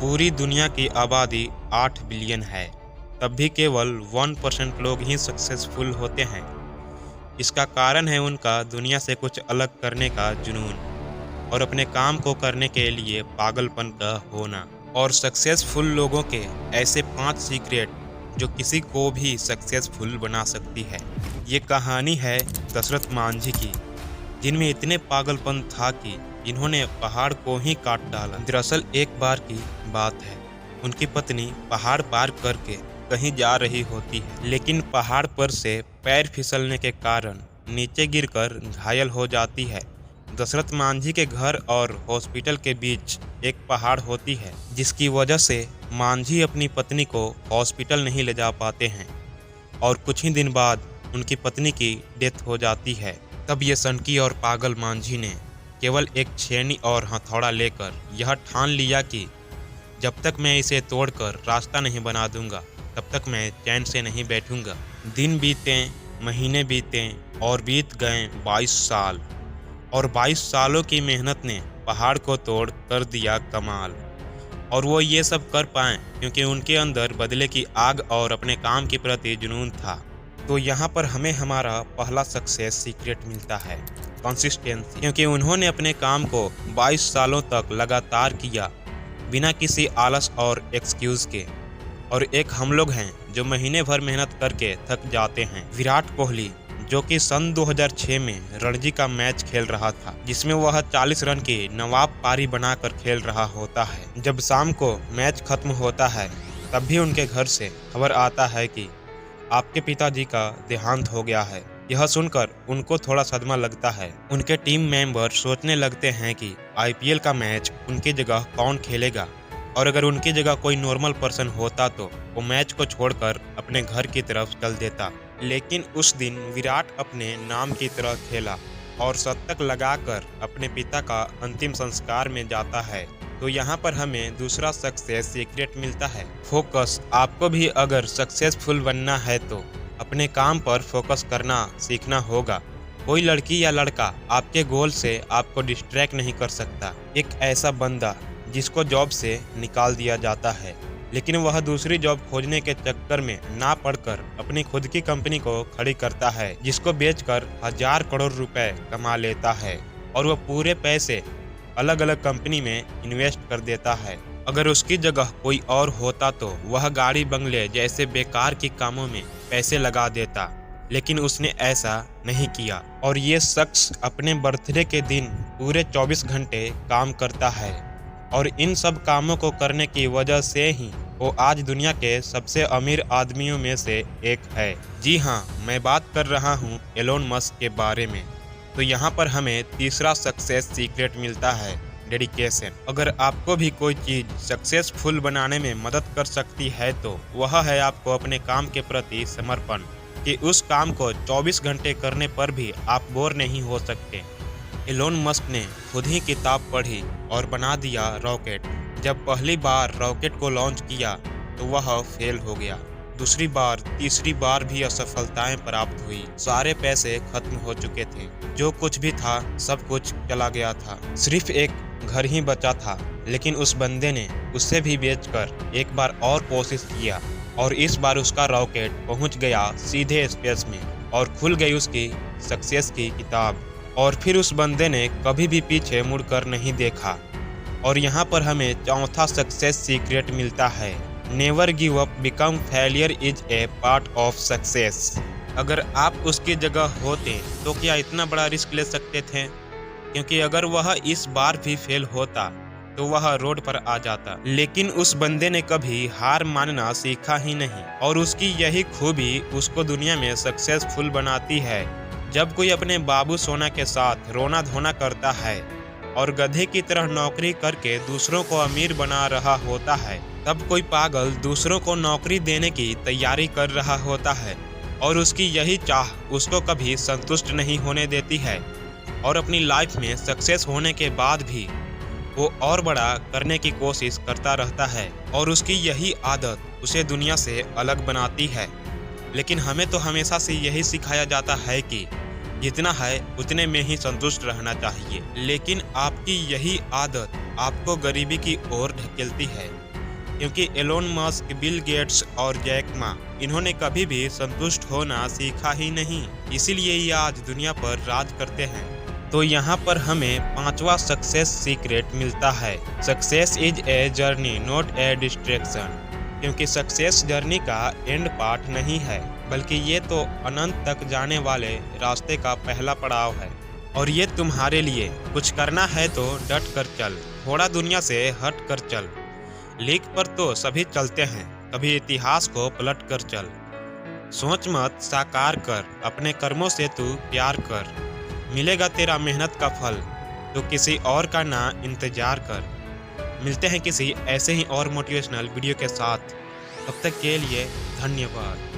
पूरी दुनिया की आबादी 8 बिलियन है, तब भी केवल 1% लोग ही सक्सेसफुल होते हैं। इसका कारण है उनका दुनिया से कुछ अलग करने का जुनून और अपने काम को करने के लिए पागलपन का होना। और सक्सेसफुल लोगों के ऐसे 5 सीक्रेट जो किसी को भी सक्सेसफुल बना सकती है। ये कहानी है दशरथ मांझी की, जिनमें इतने पागलपन था कि इन्होंने पहाड़ को ही काट डाला। दरअसल एक बार की बात है, उनकी पत्नी पहाड़ पार करके कहीं जा रही होती है, लेकिन पहाड़ पर से पैर फिसलने के कारण नीचे गिरकर घायल हो जाती है। दशरथ मांझी के घर और हॉस्पिटल के बीच एक पहाड़ होती है, जिसकी वजह से मांझी अपनी पत्नी को हॉस्पिटल नहीं ले जा पाते हैं और कुछ ही दिन बाद उनकी पत्नी की डेथ हो जाती है। तब ये सनकी और पागल मांझी ने केवल एक छेनी और हथौड़ा लेकर यह ठान लिया कि जब तक मैं इसे तोड़कर रास्ता नहीं बना दूंगा, तब तक मैं चैन से नहीं बैठूंगा। दिन बीते, महीने बीते और बीत गए 22 साल, और 22 सालों की मेहनत ने पहाड़ को तोड़ कर दिया कमाल। और वो ये सब कर पाए क्योंकि उनके अंदर बदले की आग और अपने काम के प्रति जुनून था। तो यहाँ पर हमें हमारा पहला सक्सेस सीक्रेट मिलता है, कंसिस्टेंसी। क्योंकि उन्होंने अपने काम को 22 सालों तक लगातार किया, बिना किसी आलस और एक्सक्यूज़ के। और एक हम लोग हैं जो महीने भर मेहनत करके थक जाते हैं। विराट कोहली, जो कि सन 2006 में रणजी का मैच खेल रहा था, जिसमें वह 40 रन की नवाब पारी बनाकर खेल रहा होता है। जब शाम को मैच खत्म होता है, तब भी उनके घर से खबर आता है कि आपके पिताजी का देहांत हो गया है। यह सुनकर उनको थोड़ा सदमा लगता है। उनके टीम मेंबर सोचने लगते हैं कि आईपीएल का मैच उनकी जगह कौन खेलेगा, और अगर उनकी जगह कोई नॉर्मल पर्सन होता तो वो मैच को छोड़कर अपने घर की तरफ चल देता। लेकिन उस दिन विराट अपने नाम की तरह खेला और शतक लगाकर अपने पिता का अंतिम संस्कार में जाता है। तो यहाँ पर हमें दूसरा सक्सेस सीक्रेट मिलता है, फोकस। आपको भी अगर सक्सेसफुल बनना है तो अपने काम पर फोकस करना सीखना होगा। कोई लड़की या लड़का आपके गोल से आपको डिस्ट्रैक्ट नहीं कर सकता। एक ऐसा बंदा जिसको जॉब से निकाल दिया जाता है, लेकिन वह दूसरी जॉब खोजने के चक्कर में ना पड़कर अपनी खुद की कंपनी को खड़ी करता है, जिसको बेचकर 1000 करोड़ रुपए कमा लेता है, और वह पूरे पैसे अलग अलग कंपनी में इन्वेस्ट कर देता है। अगर उसकी जगह कोई और होता तो वह गाड़ी बंगले जैसे बेकार के कामों में पैसे लगा देता, लेकिन उसने ऐसा नहीं किया। और ये शख्स अपने बर्थडे के दिन पूरे 24 घंटे काम करता है, और इन सब कामों को करने की वजह से ही वो आज दुनिया के सबसे अमीर आदमियों में से एक है। जी हाँ, मैं बात कर रहा हूँ एलोन मस्क के बारे में। तो यहाँ पर हमें तीसरा सक्सेस सीक्रेट मिलता है, डेडिकेशन। अगर आपको भी कोई चीज़ सक्सेसफुल बनाने में मदद कर सकती है तो वह है आपको अपने काम के प्रति समर्पण, कि उस काम को 24 घंटे करने पर भी आप बोर नहीं हो सकते। एलोन मस्क ने खुद ही किताब पढ़ी और बना दिया रॉकेट। जब पहली बार रॉकेट को लॉन्च किया तो वह फेल हो गया, दूसरी बार, तीसरी बार भी असफलताएं प्राप्त हुई। सारे पैसे खत्म हो चुके थे, जो कुछ भी था सब कुछ चला गया था। सिर्फ एक घर ही बचा था, लेकिन उस बंदे ने उसे भी बेचकर एक बार और कोशिश किया, और इस बार उसका रॉकेट पहुंच गया सीधे स्पेस में और खुल गई उसकी सक्सेस की किताब। और फिर उस बंदे ने कभी भी पीछे मुड़कर नहीं देखा। और यहाँ पर हमें चौथा सक्सेस सीक्रेट मिलता है, never give up, become failure is a part of success. अगर आप उसकी जगह होते तो क्या इतना बड़ा रिस्क ले सकते थे? क्योंकि अगर वह इस बार भी फेल होता तो वह रोड पर आ जाता, लेकिन उस बंदे ने कभी हार मानना सीखा ही नहीं। और उसकी यही खूबी उसको दुनिया में सक्सेसफुल बनाती है। जब कोई अपने बाबू सोना के साथ रोना धोना करता है और गधे की तरह नौकरी करके दूसरों को अमीर बना रहा होता है, तब कोई पागल दूसरों को नौकरी देने की तैयारी कर रहा होता है, और उसकी यही चाह उसको कभी संतुष्ट नहीं होने देती है, और अपनी लाइफ में सक्सेस होने के बाद भी वो और बड़ा करने की कोशिश करता रहता है, और उसकी यही आदत उसे दुनिया से अलग बनाती है। लेकिन हमें तो हमेशा से यही सिखाया जाता है कि जितना है उतने में ही संतुष्ट रहना चाहिए, लेकिन आपकी यही आदत आपको गरीबी की ओर ढकेलती है। क्योंकि एलोन मस्क, बिल गेट्स और जैक मा इन्होंने कभी भी संतुष्ट होना सीखा ही नहीं, इसीलिए ये आज दुनिया पर राज करते हैं। तो यहाँ पर हमें पांचवा सक्सेस सीक्रेट मिलता है। Success is a journey not a distraction. क्योंकि सक्सेस जर्नी का एंड पार्ट नहीं है, बल्कि ये तो अनंत तक जाने वाले रास्ते का पहला पड़ाव है। और ये तुम्हारे लिए कुछ करना है तो डट कर चल, थोड़ा दुनिया से हट कर चल। लीक पर तो सभी चलते हैं, कभी इतिहास को पलट कर चल। सोच मत, साकार कर, अपने कर्मों से तू प्यार कर, मिलेगा तेरा मेहनत का फल, तो किसी और का ना इंतजार कर। मिलते हैं किसी ऐसे ही और मोटिवेशनल वीडियो के साथ, तब तक के लिए धन्यवाद।